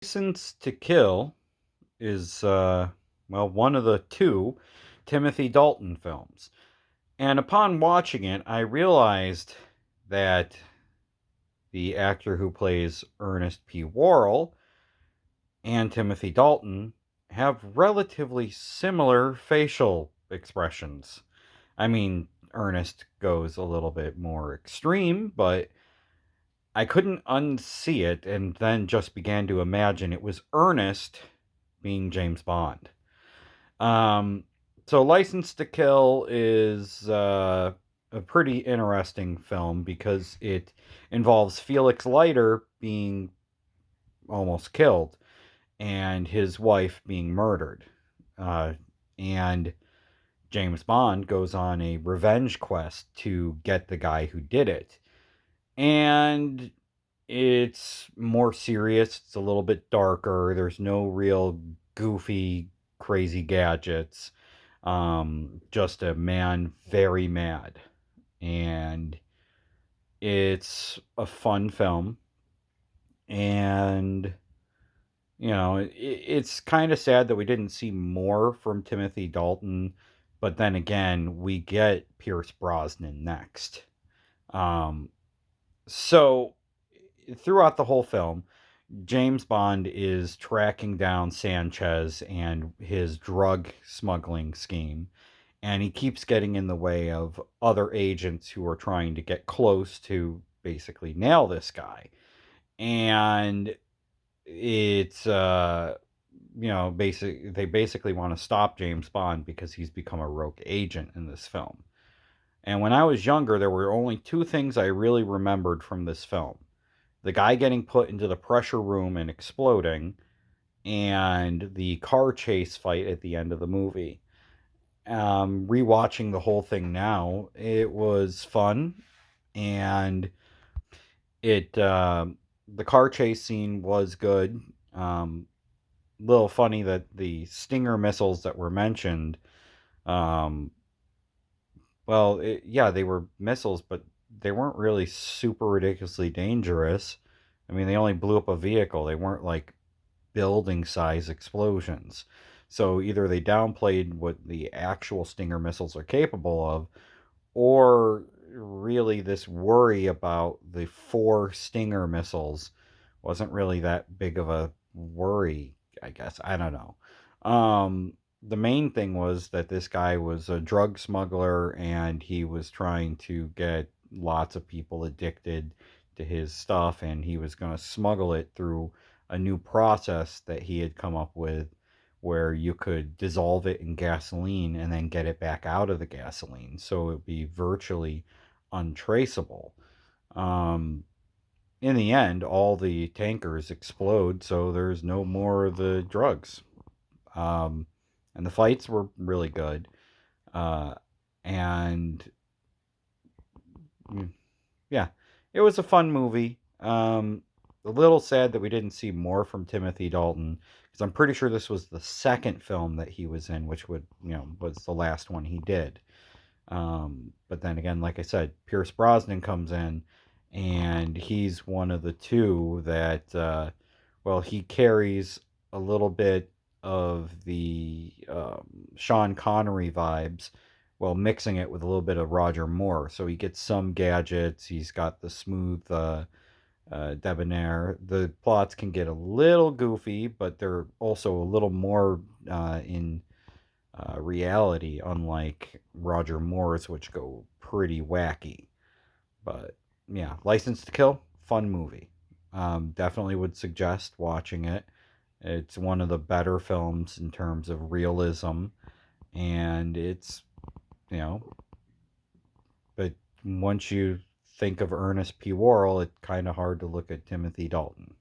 License to Kill is, one of the two Timothy Dalton films. And upon watching it, I realized that the actor who plays Ernest P. Worrell and Timothy Dalton have relatively similar facial expressions. I mean, Ernest goes a little bit more extreme, but I couldn't unsee it and then just began to imagine it was Ernest being James Bond. Um, so License to Kill is a pretty interesting film because it involves Felix Leiter being almost killed and his wife being murdered. Uh, and James Bond goes on a revenge quest to get the guy who did it. And it's more serious, it's a little bit darker. There's no real goofy, crazy gadgets. Just a man very mad. And it's a fun film. And, it's kind of sad that we didn't see more from Timothy Dalton. But then again, we get Pierce Brosnan next. Um, so throughout the whole film, James Bond is tracking down Sanchez and his drug smuggling scheme, and he keeps getting in the way of other agents who are trying to get close to basically nail this guy. And it's they basically want to stop James Bond because he's become a rogue agent in this film. And when I was younger, there were only two things I really remembered from this film: the guy getting put into the pressure room and exploding, and the car chase fight at the end of the movie. Rewatching the whole thing now, it was fun, and it the car chase scene was good. Little funny that the Stinger missiles that were mentioned, um, yeah, they were missiles, but they weren't really super ridiculously dangerous. I mean, they only blew up a vehicle. They weren't like building size explosions. So either they downplayed what the actual Stinger missiles are capable of, or really this worry about the four Stinger missiles wasn't really that big of a worry, I guess. I don't know. The main thing was that this guy was a drug smuggler and he was trying to get lots of people addicted to his stuff, and he was going to smuggle it through a new process that he had come up with where you could dissolve it in gasoline and then get it back out of the gasoline, so it would be virtually untraceable. Um, in the end, all the tankers explode, so there's no more of the drugs. Um, and the fights were really good. Uh, and mm, yeah, it was a fun movie. A little sad that we didn't see more from Timothy Dalton because I'm pretty sure this was the second film that he was in, which was the last one he did. But then again, like I said, Pierce Brosnan comes in, and he's one of the two that, he carries a little bit of the Sean Connery vibes while mixing it with a little bit of Roger Moore. So he gets some gadgets. He's got the smooth debonair. The plots can get a little goofy, but they're also a little more in reality, unlike Roger Moore's, which go pretty wacky. But yeah, License to Kill, fun movie. Definitely would suggest watching it. It's one of the better films in terms of realism, and it's, you know, but once you think of Ernest P. Worrell, it's kind of hard to look at Timothy Dalton.